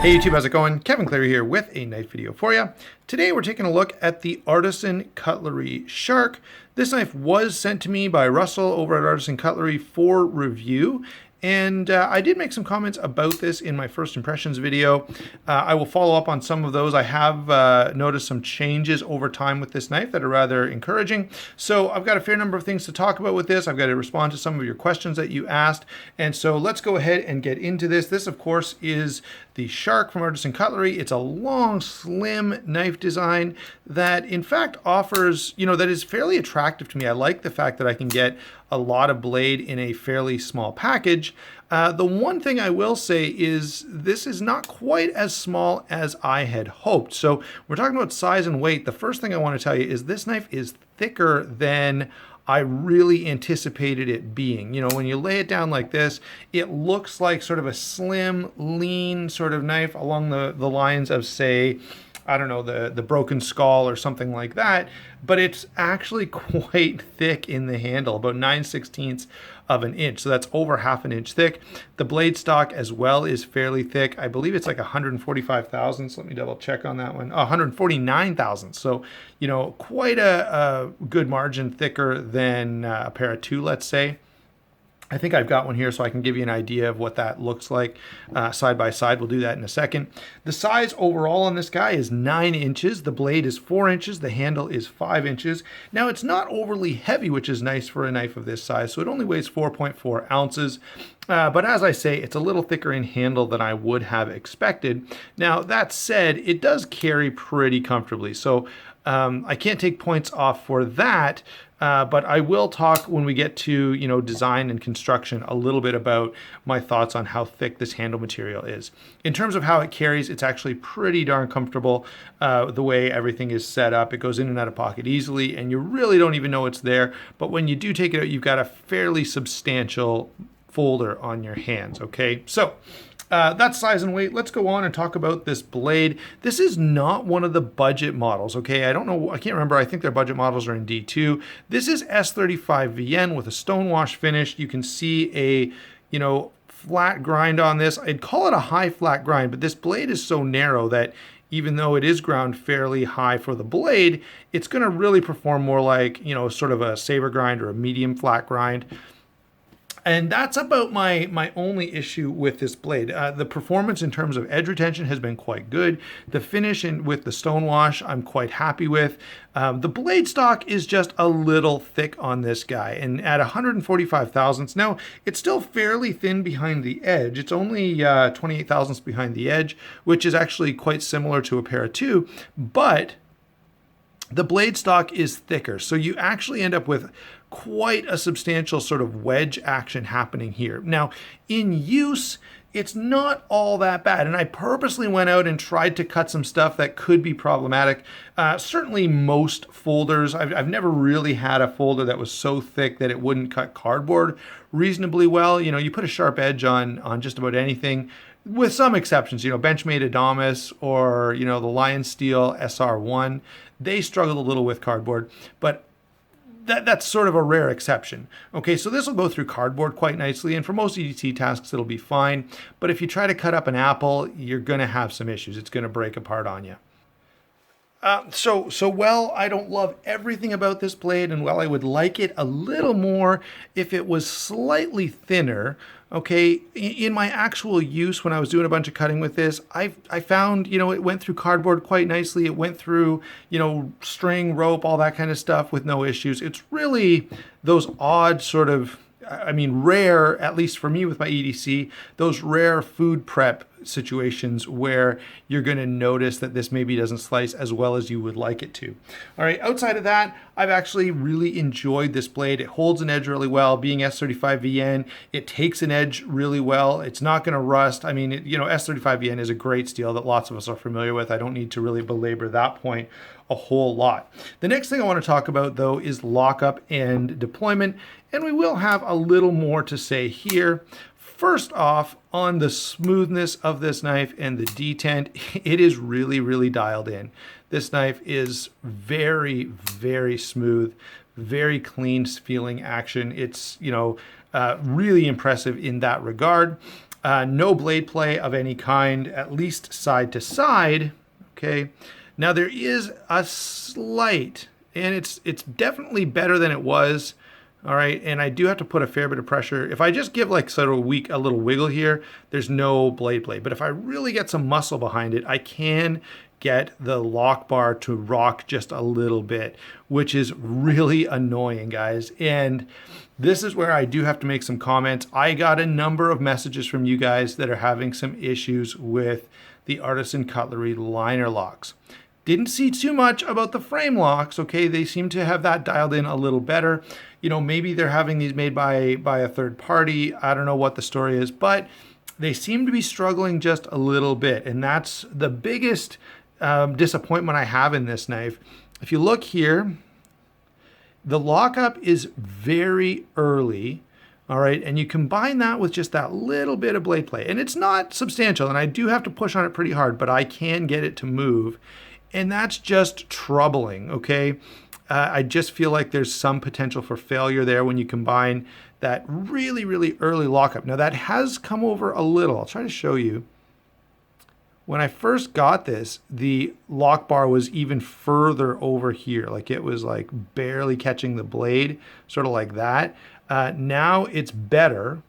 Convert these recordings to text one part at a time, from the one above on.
Hey YouTube, how's it going? Kevin Cleary here with a knife video for you. Today we're taking a look at the Artisan Cutlery Shark. This knife was sent to me by Russell over at Artisan Cutlery for review. And I did make some comments about this in my first impressions video. I will follow up on some of those. I have noticed some changes over time with this knife that are rather encouraging. So I've got a fair number of things to talk about with this. I've got to respond to some of your questions that you asked. And so let's go ahead and get into this. This, of course, is the Shark from Artisan Cutlery. It's a long, slim knife design that, in fact, offers, that is fairly attractive to me. I like the fact that I can get a lot of blade in a fairly small package. The one thing I will say is this is not quite as small as I had hoped. So we're talking about size and weight. The first thing I want to tell you is this knife is thicker than I really anticipated it being. When you lay it down like this, it looks like sort of a slim, lean sort of knife along the lines of, say, I don't know, the Broken Skull or something like that, but it's actually quite thick in the handle, about 9/16 of an inch. So that's over half an inch thick. The blade stock as well is fairly thick. I believe it's like 145 thousandths. Let me double check on that one. 149 thousandths. So, quite a good margin thicker than a pair of two, let's say. I think I've got one here so I can give you an idea of what that looks like side by side. We'll do that in a second. The size overall on this guy is 9 inches. The blade is 4 inches. The handle is 5 inches. Now, it's not overly heavy, which is nice for a knife of this size. So it only weighs 4.4 ounces. But as I say, it's a little thicker in handle than I would have expected. Now, that said, it does carry pretty comfortably. So I can't take points off for that. But I will talk when we get to, design and construction a little bit about my thoughts on how thick this handle material is. In terms of how it carries, it's actually pretty darn comfortable the way everything is set up. It goes in and out of pocket easily, and you really don't even know it's there. But when you do take it out, you've got a fairly substantial folder on your hands, okay? So that's size and weight. Let's go on and talk about this blade. This is not one of the budget models, okay? I don't know, I can't remember. I think their budget models are in D2. This is S35VN with a stonewash finish. You can see a, flat grind on this. I'd call it a high flat grind, but this blade is so narrow that even though it is ground fairly high for the blade, it's gonna really perform more like, sort of a saber grind or a medium flat grind. And that's about my only issue with this blade. The performance in terms of edge retention has been quite good. The finish with the stonewash, I'm quite happy with. The blade stock is just a little thick on this guy. And at 145 thousandths, now it's still fairly thin behind the edge. It's only 28 thousandths behind the edge, which is actually quite similar to a pair of two. But the blade stock is thicker, so you actually end up with quite a substantial sort of wedge action happening here. Now, in use, it's not all that bad, and I purposely went out and tried to cut some stuff that could be problematic. Certainly most folders, I've never really had a folder that was so thick that it wouldn't cut cardboard reasonably well. You put a sharp edge on just about anything, with some exceptions, Benchmade Ergonomics or, the Lion Steel SR1, they struggled a little with cardboard, but that's sort of a rare exception. Okay, so this will go through cardboard quite nicely, and for most EDC tasks, it'll be fine. But if you try to cut up an apple, you're gonna have some issues. It's gonna break apart on you. Well, I don't love everything about this blade, and while I would like it a little more if it was slightly thinner, okay, in my actual use when I was doing a bunch of cutting with this, I found, it went through cardboard quite nicely. It went through, string, rope, all that kind of stuff with no issues. It's really those odd sort of, rare, at least for me with my EDC, those rare food prep situations where you're going to notice that this maybe doesn't slice as well as you would like it to. All right, outside of that, I've actually really enjoyed this blade. It holds an edge really well. Being S35VN, it takes an edge really well. It's not going to rust. S35VN is a great steel that lots of us are familiar with. I don't need to really belabor that point a whole lot. The next thing I want to talk about, though, is lockup and deployment, and we will have a little more to say here. First off, on the smoothness of this knife and the detent, it is really, really dialed in. This knife is very, very smooth, very clean feeling action. It's, really impressive in that regard. No blade play of any kind, at least side to side. Okay. Now there is a slight, and it's definitely better than it was. All right, and I do have to put a fair bit of pressure. If I just give like sort of a little wiggle here, there's no blade play. But if I really get some muscle behind it, I can get the lock bar to rock just a little bit, which is really annoying, guys. And this is where I do have to make some comments. I got a number of messages from you guys that are having some issues with the Artisan Cutlery liner locks. Didn't see too much about the frame locks, okay? They seem to have that dialed in a little better. You know, maybe they're having these made by a third party. I don't know what the story is, but they seem to be struggling just a little bit. And that's the biggest disappointment I have in this knife. If you look here, the lockup is very early. All right, and you combine that with just that little bit of blade play, and it's not substantial, and I do have to push on it pretty hard, but I can get it to move. And that's just troubling, okay? I just feel like there's some potential for failure there when you combine that really, really early lockup. Now that has come over a little. I'll try to show you. When I first got this, the lock bar was even further over here. Like it was like barely catching the blade, sort of like that. Now it's better.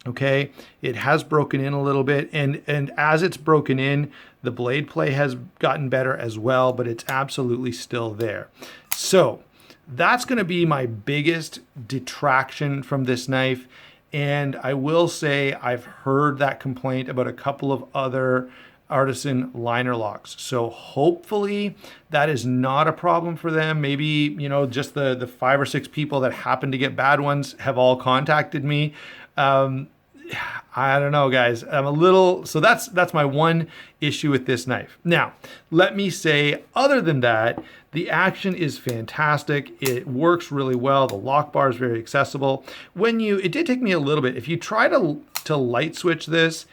Okay, it has broken in a little bit, and as it's broken in, the blade play has gotten better as well, but it's absolutely still there. So that's going to be my biggest detraction from this knife. And I will say I've heard that complaint about a couple of other Artisan liner locks. So hopefully that is not a problem for them. Maybe, you know, just the 5 or 6 people that happen to get bad ones have all contacted me. I don't know, guys. I'm a little, so that's my one issue with this knife. Now, let me say, other than that, the action is fantastic. It works really well. The lock bar is very accessible. It did take me a little bit. If you try to light switch this,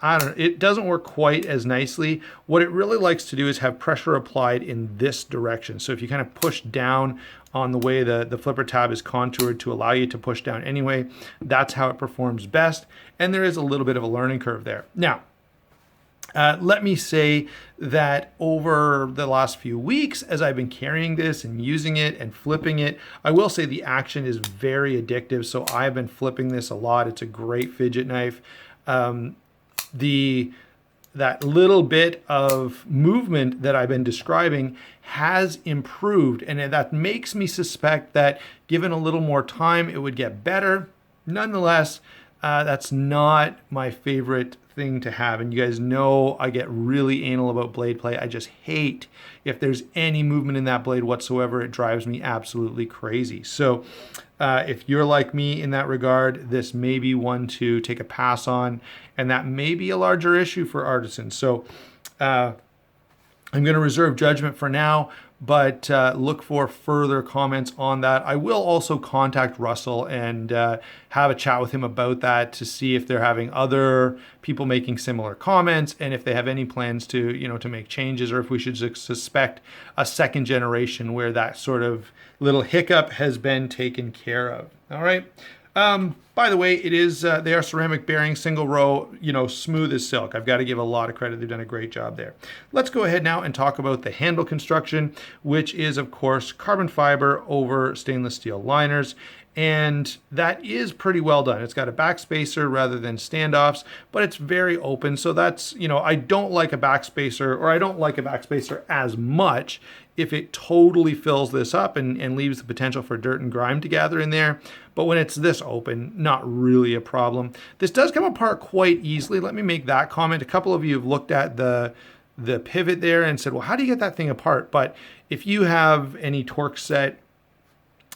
I don't know, it doesn't work quite as nicely. What it really likes to do is have pressure applied in this direction. So if you kind of push down on the way the flipper tab is contoured to allow you to push down anyway, that's how it performs best. And there is a little bit of a learning curve there. Now, let me say that over the last few weeks, as I've been carrying this and using it and flipping it, I will say the action is very addictive. So I've been flipping this a lot. It's a great fidget knife. That little bit of movement that I've been describing has improved, and that makes me suspect that given a little more time, it would get better. Nonetheless, that's not my favorite thing to have, and you guys know I get really anal about blade play. I just hate if there's any movement in that blade whatsoever. It drives me absolutely crazy. So if you're like me in that regard, this may be one to take a pass on, and that may be a larger issue for Artisan. So I'm going to reserve judgment for now, but look for further comments on that. I will also contact Russell and have a chat with him about that to see if they're having other people making similar comments, and if they have any plans to, you know, to make changes, or if we should suspect a second generation where that sort of little hiccup has been taken care of. All right. By the way, it is they are ceramic bearing, single row, you know, smooth as silk. I've got to give a lot of credit. They've done a great job there. Let's go ahead now and talk about the handle construction, which is, of course, carbon fiber over stainless steel liners. And that is pretty well done. It's got a backspacer rather than standoffs, but it's very open. So that's, you know, I don't like a backspacer, or I don't like a backspacer as much if it totally fills this up and leaves the potential for dirt and grime to gather in there. But when it's this open, not really a problem. This does come apart quite easily. Let me make that comment. A couple of you have looked at the pivot there and said, well, how do you get that thing apart? But if you have any torque set,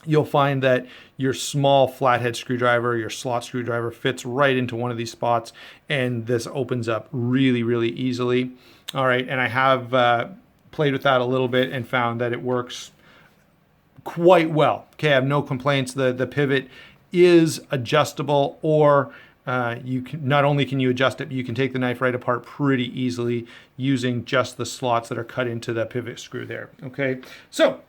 you'll find that your small flathead screwdriver, your slot screwdriver fits right into one of these spots, and this opens up really, really easily. All right, and I have played with that a little bit and found that it works quite well. Okay, I have no complaints. The pivot is adjustable, or you can, not only can you adjust it, but you can take the knife right apart pretty easily using just the slots that are cut into the pivot screw there. Okay, so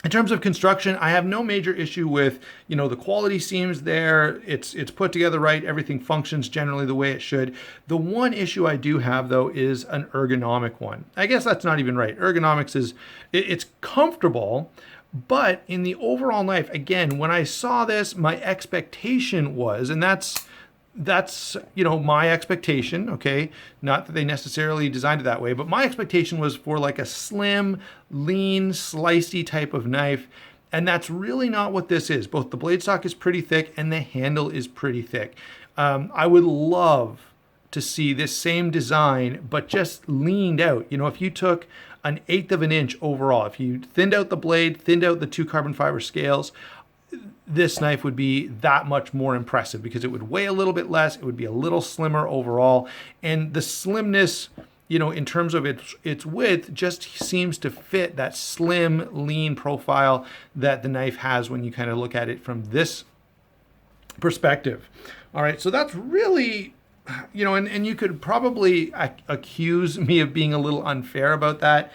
In terms of construction, I have no major issue with, the quality seems there. It's put together right. Everything functions generally the way it should. The one issue I do have, though, is an ergonomic one. I guess that's not even right. Ergonomics it's comfortable, but in the overall knife, again, when I saw this, my expectation was, and that's my expectation, okay? Not that they necessarily designed it that way, but my expectation was for like a slim, lean, slicey type of knife. And that's really not what this is. Both the blade stock is pretty thick and the handle is pretty thick. I would love to see this same design, but just leaned out. If you took an 1/8 of an inch overall, if you thinned out the blade, thinned out the 2 carbon fiber scales, this knife would be that much more impressive because it would weigh a little bit less. It would be a little slimmer overall. And the slimness, in terms of its width, just seems to fit that slim, lean profile that the knife has when you kind of look at it from this perspective. All right, so that's really, and you could probably accuse me of being a little unfair about that.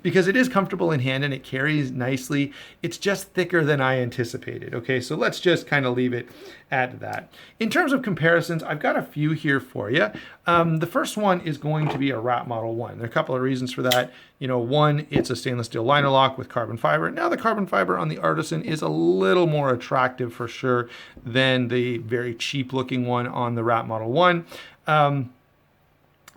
Because it is comfortable in hand and it carries nicely. It's just thicker than I anticipated. Okay, so let's just kind of leave it at that. In terms of comparisons, I've got a few here for you. The first one is going to be a Rat Model 1. There are a couple of reasons for that. One, it's a stainless steel liner lock with carbon fiber. Now the carbon fiber on the Artisan is a little more attractive for sure than the very cheap looking one on the Rat Model 1.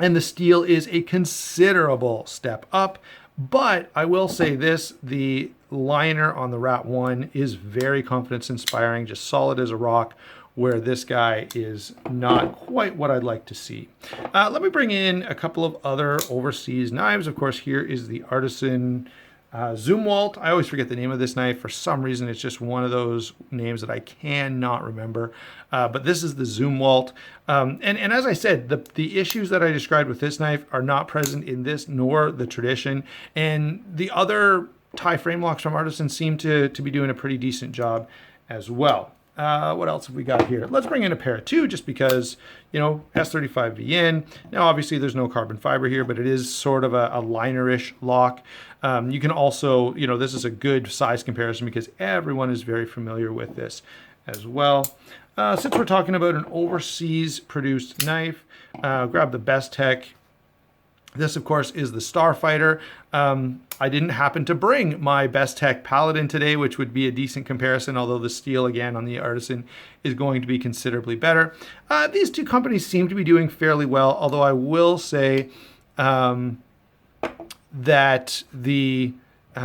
And the steel is a considerable step up. But I will say this, the liner on the Rat 1 is very confidence inspiring, just solid as a rock, where this guy is not quite what I'd like to see. Let me bring in a couple of other overseas knives. Of course, here is the Artisan Zumwalt. I always forget the name of this knife. For some reason, it's just one of those names that I cannot remember. But this is the Zumwalt. And as I said, the issues that I described with this knife are not present in this nor the Tradition. And the other tie frame locks from Artisan seem to be doing a pretty decent job as well. What else have we got here? Let's bring in a pair too, just because, S35VN. Now, obviously, there's no carbon fiber here, but it is sort of a liner-ish lock. You can also, this is a good size comparison because everyone is very familiar with this as well. Since we're talking about an overseas produced knife, grab the Best Tech. This, of course, is the Starfighter. I didn't happen to bring my Best Tech Paladin today, which would be a decent comparison, although the steel, again, on the Artisan is going to be considerably better. These two companies seem to be doing fairly well, although I will say that the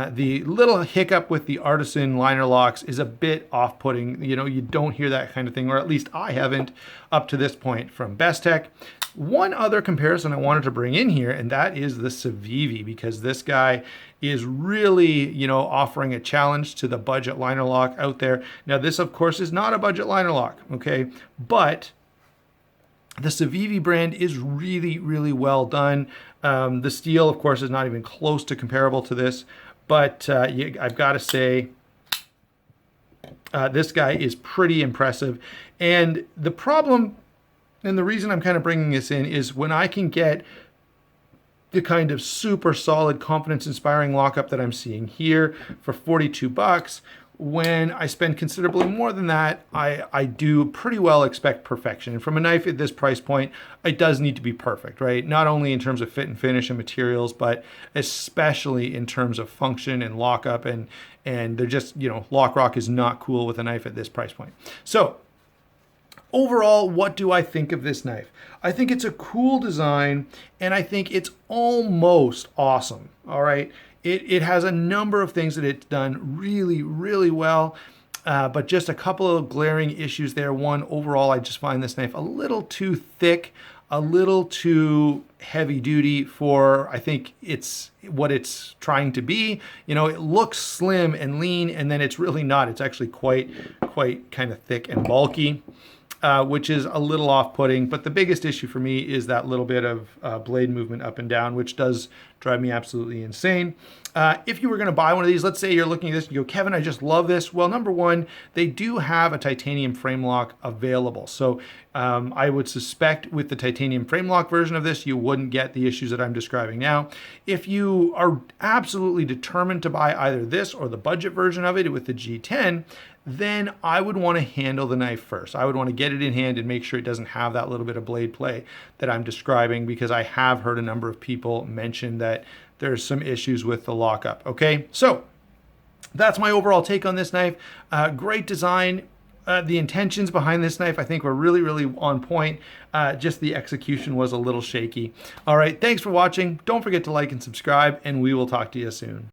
little hiccup with the Artisan liner locks is a bit off-putting. You don't hear that kind of thing, or at least I haven't up to this point from Best Tech. One other comparison I wanted to bring in here, and that is the Civivi, because this guy is really, offering a challenge to the budget liner lock out there. Now, this, of course, is not a budget liner lock, okay? But the Civivi brand is really, really well done. The steel, of course, is not even close to comparable to this, but I've got to say, this guy is pretty impressive. And the problem, and the reason I'm kind of bringing this in, is when I can get the kind of super solid, confidence-inspiring lockup that I'm seeing here for $42, when I spend considerably more than that, I do pretty well expect perfection. And from a knife at this price point, it does need to be perfect, right? Not only in terms of fit and finish and materials, but especially in terms of function and lockup. And they're just, Lock Rock is not cool with a knife at this price point. So overall, what do I think of this knife? I think it's a cool design, and I think it's almost awesome, all right? It has a number of things that it's done really, really well, but just a couple of glaring issues there. One, overall, I just find this knife a little too thick, a little too heavy duty for, I think, it's what it's trying to be. It looks slim and lean, and then it's really not. It's actually quite kind of thick and bulky. Which is a little off-putting, but the biggest issue for me is that little bit of blade movement up and down, which does drive me absolutely insane. If you were going to buy one of these, let's say you're looking at this and you go, Kevin, I just love this. Well, number one, they do have a titanium frame lock available. So I would suspect with the titanium frame lock version of this, you wouldn't get the issues that I'm describing now. If you are absolutely determined to buy either this or the budget version of it with the G10, then I would want to handle the knife first. I would want to get it in hand and make sure it doesn't have that little bit of blade play that I'm describing, because I have heard a number of people mention that there's some issues with the lockup. Okay, so that's my overall take on this knife. Great design. The intentions behind this knife, I think, were really, really on point. Just the execution was a little shaky. All right, thanks for watching. Don't forget to like and subscribe, and we will talk to you soon.